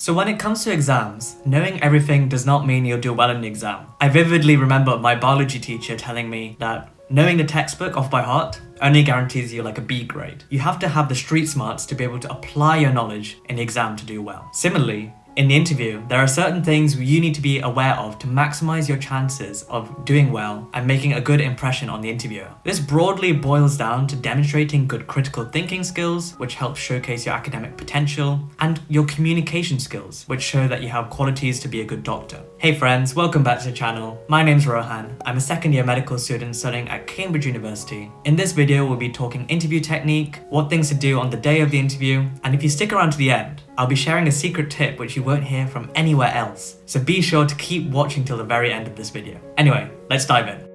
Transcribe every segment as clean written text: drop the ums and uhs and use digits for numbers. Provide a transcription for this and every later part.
So when it comes to exams, knowing everything does not mean you'll do well in the exam. I vividly remember my biology teacher telling me that knowing the textbook off by heart only guarantees you like a B grade. You have to have the street smarts to be able to apply your knowledge in the exam to do well. Similarly, in the interview, there are certain things you need to be aware of to maximize your chances of doing well and making a good impression on the interviewer. This broadly boils down to demonstrating good critical thinking skills, which help showcase your academic potential, and your communication skills, which show that you have qualities to be a good doctor. Hey friends, welcome back to the channel. My name's Rohan. I'm a second year medical student studying at Cambridge University. In this video, we'll be talking interview technique, what things to do on the day of the interview, and if you stick around to the end, I'll be sharing a secret tip which you won't hear from anywhere else. So be sure to keep watching till the very end of this video. Anyway, let's dive in.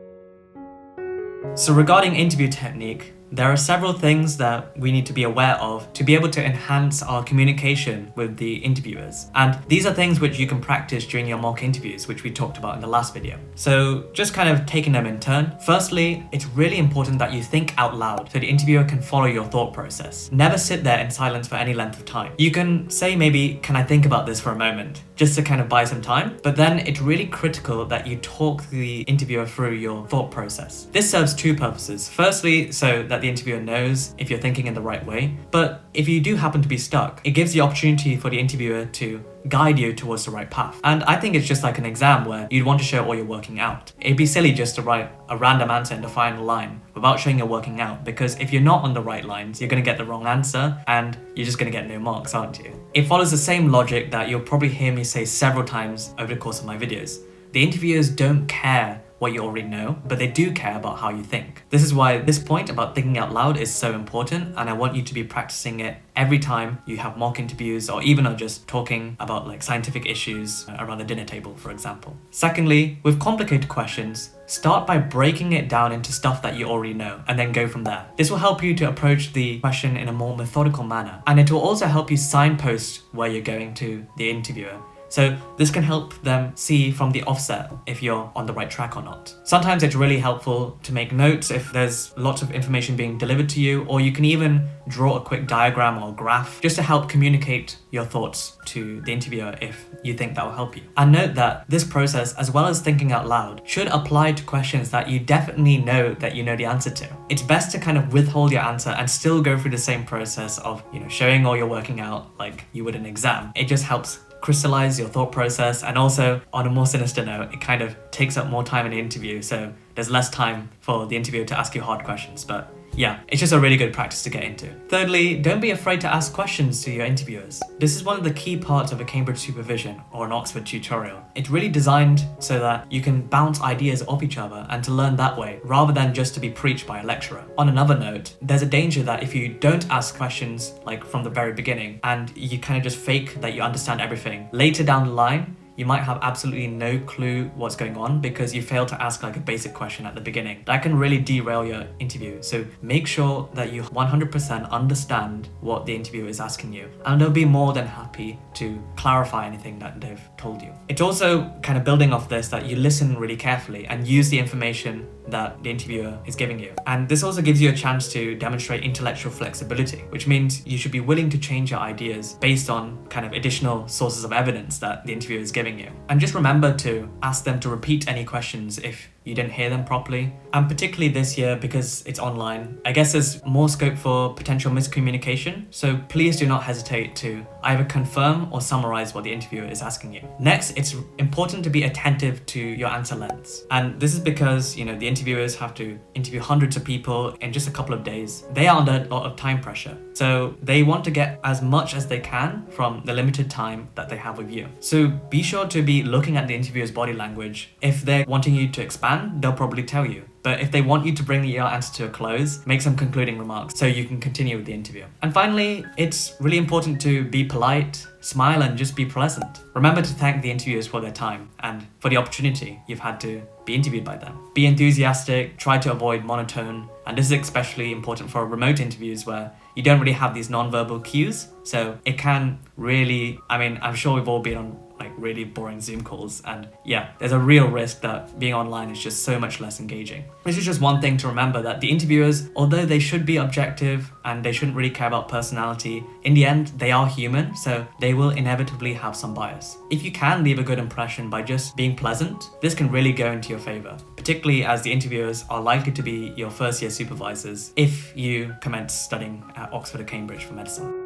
So regarding interview technique, there are several things that we need to be aware of to be able to enhance our communication with the interviewers. And these are things which you can practice during your mock interviews, which we talked about in the last video. So just kind of taking them in turn. Firstly, it's really important that you think out loud so the interviewer can follow your thought process. Never sit there in silence for any length of time. You can say maybe, can I think about this for a moment? Just to kind of buy some time. But then it's really critical that you talk the interviewer through your thought process. This serves two purposes. Firstly, so that the interviewer knows if you're thinking in the right way. But if you do happen to be stuck, it gives the opportunity for the interviewer to guide you towards the right path. And I think it's just like an exam where you'd want to show all you're working out. It'd be silly just to write a random answer in the final line without showing you're working out, because if you're not on the right lines, you're going to get the wrong answer and you're just going to get no marks, aren't you? It follows the same logic that you'll probably hear me say several times over the course of my videos. The interviewers don't care what you already know, but they do care about how you think. This is why this point about thinking out loud is so important, and I want you to be practicing it every time you have mock interviews, or even are just talking about like scientific issues around the dinner table, for example. Secondly, with complicated questions, start by breaking it down into stuff that you already know and then go from there. This will help you to approach the question in a more methodical manner, and it will also help you signpost where you're going to the interviewer. So this can help them see from the offset if you're on the right track or not. Sometimes it's really helpful to make notes if there's lots of information being delivered to you, or you can even draw a quick diagram or graph just to help communicate your thoughts to the interviewer if you think that will help you. And note that this process, as well as thinking out loud, should apply to questions that you definitely know that you know the answer to. It's best to kind of withhold your answer and still go through the same process of, showing all you're working out like you would in an exam. It just helps crystallize your thought process, and also on a more sinister note, it kind of takes up more time in the interview, so there's less time for the interviewer to ask you hard questions. But yeah, it's just a really good practice to get into. Thirdly, don't be afraid to ask questions to your interviewers. This is one of the key parts of a Cambridge supervision or an Oxford tutorial. It's really designed so that you can bounce ideas off each other and to learn that way, rather than just to be preached by a lecturer. On another note, there's a danger that if you don't ask questions like from the very beginning and you kind of just fake that you understand everything, later down the line, you might have absolutely no clue what's going on because you failed to ask like a basic question at the beginning. That can really derail your interview. So make sure that you 100% understand what the interviewer is asking you, and they'll be more than happy to clarify anything that they've told you. It's also kind of building off this that you listen really carefully and use the information that the interviewer is giving you. And this also gives you a chance to demonstrate intellectual flexibility, which means you should be willing to change your ideas based on kind of additional sources of evidence that the interviewer is giving you. And just remember to ask them to repeat any questions if you didn't hear them properly. And particularly this year, because it's online, I guess there's more scope for potential miscommunication. So please do not hesitate to either confirm or summarize what the interviewer is asking you. Next, it's important to be attentive to your answer lengths. And this is because, the interviewers have to interview hundreds of people in just a couple of days. They are under a lot of time pressure. So they want to get as much as they can from the limited time that they have with you. So be sure to be looking at the interviewer's body language. If they're wanting you to expand, they'll probably tell you. But if they want you to bring your answer to a close, make some concluding remarks so you can continue with the interview. And finally, it's really important to be polite, smile, and just be pleasant. Remember to thank the interviewers for their time and for the opportunity you've had to be interviewed by them. Be enthusiastic, try to avoid monotone, and this is especially important for remote interviews where you don't really have these non-verbal cues. So it can really, I'm sure we've all been on like really boring Zoom calls, and yeah, there's a real risk that being online is just so much less engaging. This is just one thing to remember, that the interviewers, although they should be objective and they shouldn't really care about personality, in the end, they are human, so they will inevitably have some bias. If you can leave a good impression by just being pleasant, this can really go into your favor, particularly as the interviewers are likely to be your first year supervisors if you commence studying at Oxford or Cambridge for medicine.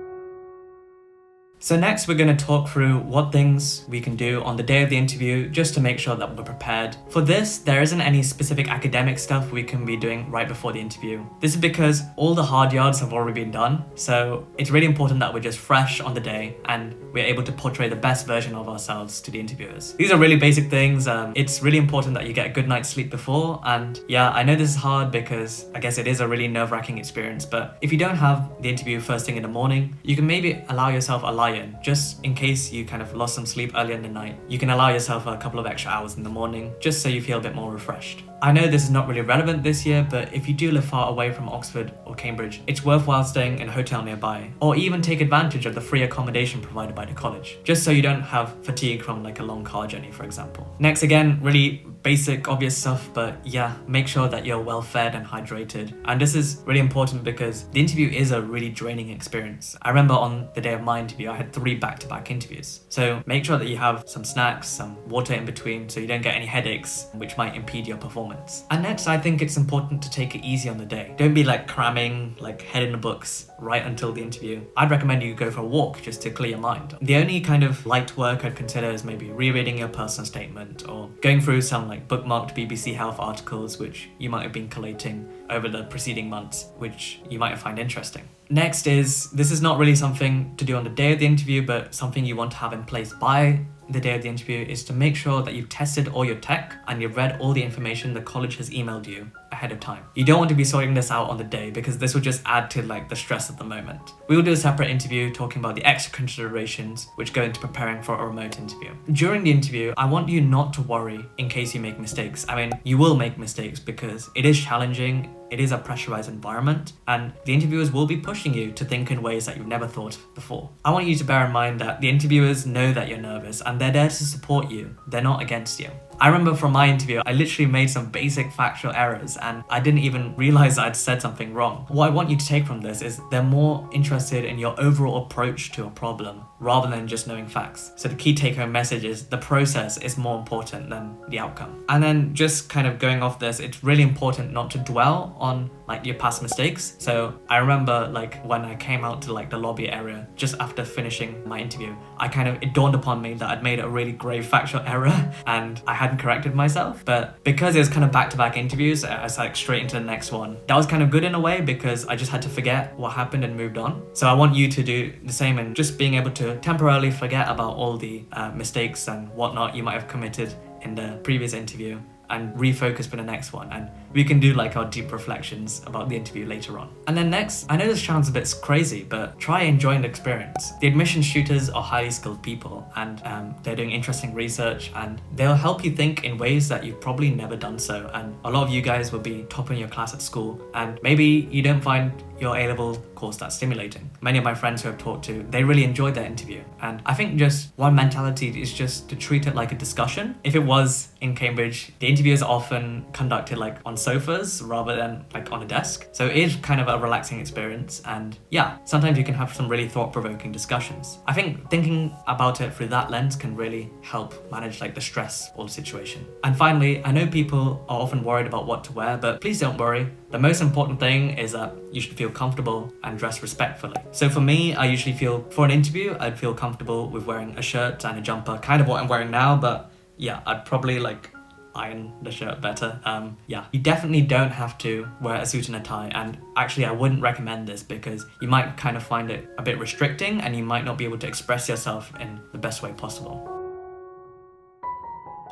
So next we're going to talk through what things we can do on the day of the interview just to make sure that we're prepared. For this, there isn't any specific academic stuff we can be doing right before the interview. This is because all the hard yards have already been done, so it's really important that we're just fresh on the day and we're able to portray the best version of ourselves to the interviewers. These are really basic things. It's really important that you get a good night's sleep before, and yeah, I know this is hard because I guess it is a really nerve-wracking experience, but if you don't have the interview first thing in the morning, you can maybe allow yourself a lie-in, just in case you kind of lost some sleep earlier in the night. You can allow yourself a couple of extra hours in the morning, just so you feel a bit more refreshed. I know this is not really relevant this year, but if you do live far away from Oxford or Cambridge, it's worthwhile staying in a hotel nearby, or even take advantage of the free accommodation provided by the college, just so you don't have fatigue from like a long car journey, for example. Next, again, really basic, obvious stuff, but yeah, make sure that you're well fed and hydrated. And this is really important because the interview is a really draining experience. I remember on the day of my interview, I had 3 back-to-back interviews. So make sure that you have some snacks, some water in between, so you don't get any headaches, which might impede your performance. And next, I think it's important to take it easy on the day. Don't be like cramming, like head in the books right until the interview. I'd recommend you go for a walk just to clear your mind. The only kind of light work I'd consider is maybe rereading your personal statement or going through some like bookmarked BBC Health articles which you might have been collating over the preceding months, which you might find interesting. Next this is not really something to do on the day of the interview, but something you want to have in place by the day of the interview, is to make sure that you've tested all your tech and you've read all the information the college has emailed you ahead of time. You don't want to be sorting this out on the day because this will just add to like the stress at the moment. We will do a separate interview talking about the extra considerations which go into preparing for a remote interview. During the interview, I want you not to worry in case you make mistakes. I mean, you will make mistakes because it is challenging. It is a pressurized environment, and the interviewers will be pushing you to think in ways that you've never thought before. I want you to bear in mind that the interviewers know that you're nervous and they're there to support you. They're not against you. I remember from my interview, I literally made some basic factual errors and I didn't even realize I'd said something wrong. What I want you to take from this is they're more interested in your overall approach to a problem rather than just knowing facts. So the key take-home message is the process is more important than the outcome. And then just kind of going off this, it's really important not to dwell on like your past mistakes. So I remember like when I came out to like the lobby area just after finishing my interview, it dawned upon me that I'd made a really grave factual error and I hadn't corrected myself. But because it was kind of back-to-back interviews, I was like straight into the next one. That was kind of good in a way because I just had to forget what happened and moved on. So I want you to do the same and just being able to temporarily forget about all the mistakes and whatnot you might have committed in the previous interview and refocus for the next one. And we can do like our deep reflections about the interview later on. And then next, I know this sounds a bit crazy, but try enjoying the experience. The admissions tutors are highly skilled people and they're doing interesting research and they'll help you think in ways that you've probably never done so. And a lot of you guys will be topping your class at school and maybe you don't find your A-level course that stimulating. Many of my friends who I've talked to, they really enjoyed their interview. And I think just one mentality is just to treat it like a discussion. If it was in Cambridge, the interviews are often conducted like on sofas rather than like on a desk. So it is kind of a relaxing experience. And yeah, sometimes you can have some really thought-provoking discussions. I think thinking about it through that lens can really help manage like the stress or the situation. And finally, I know people are often worried about what to wear, but please don't worry. The most important thing is that you should feel comfortable and dress respectfully. So for me, I usually for an interview, I'd feel comfortable with wearing a shirt and a jumper, kind of what I'm wearing now, but yeah, I'd probably like iron the shirt better. You definitely don't have to wear a suit and a tie, and actually I wouldn't recommend this because you might kind of find it a bit restricting and you might not be able to express yourself in the best way possible.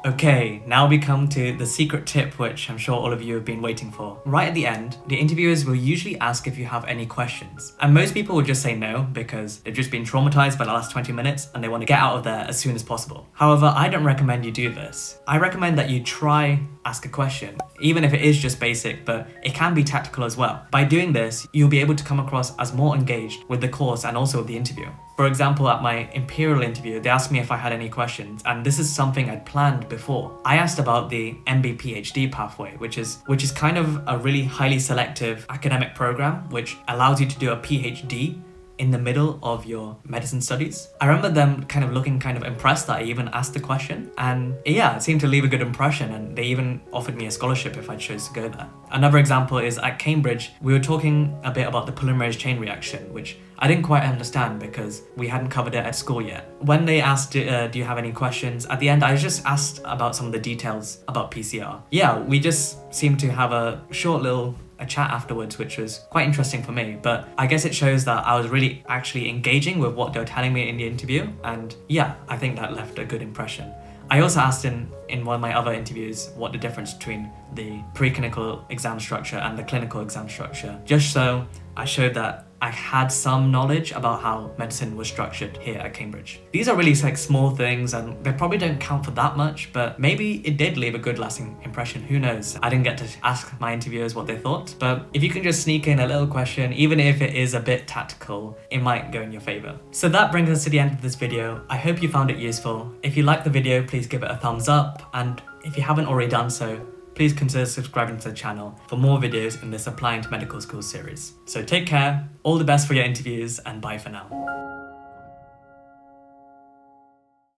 Okay, now we come to the secret tip which I'm sure all of you have been waiting for. Right at the end, the interviewers will usually ask if you have any questions. And most people will just say no because they've just been traumatized by the last 20 minutes and they want to get out of there as soon as possible. However, I don't recommend you do this. I recommend that you try ask a question, even if it is just basic, but it can be tactical as well. By doing this, you'll be able to come across as more engaged with the course and also with the interview. For example, at my Imperial interview, they asked me if I had any questions, and this is something I'd planned before. I asked about the MB-PhD pathway, which is kind of a really highly selective academic program, which allows you to do a PhD in the middle of your medicine studies. I remember them kind of looking kind of impressed that I even asked the question, and yeah, it seemed to leave a good impression, and they even offered me a scholarship if I chose to go there. Another example is at Cambridge, we were talking a bit about the polymerase chain reaction, which I didn't quite understand because we hadn't covered it at school yet. When they asked, do you have any questions? At the end, I just asked about some of the details about PCR. Yeah, we just seemed to have a short little chat afterwards, which was quite interesting for me, but I guess it shows that I was really actually engaging with what they were telling me in the interview, and yeah, I think that left a good impression. I also asked in one of my other interviews what the difference between the preclinical exam structure and the clinical exam structure, just so I showed that I had some knowledge about how medicine was structured here at Cambridge. These are really like small things and they probably don't count for that much, but maybe it did leave a good lasting impression, who knows. I didn't get to ask my interviewers what they thought, but if you can just sneak in a little question, even if it is a bit tactical, it might go in your favor. So that brings us to the end of this video. I hope you found it useful. If you liked the video, please give it a thumbs up, and if you haven't already done so, please consider subscribing to the channel for more videos in this Applying to Medical School series. So take care, all the best for your interviews, and bye for now.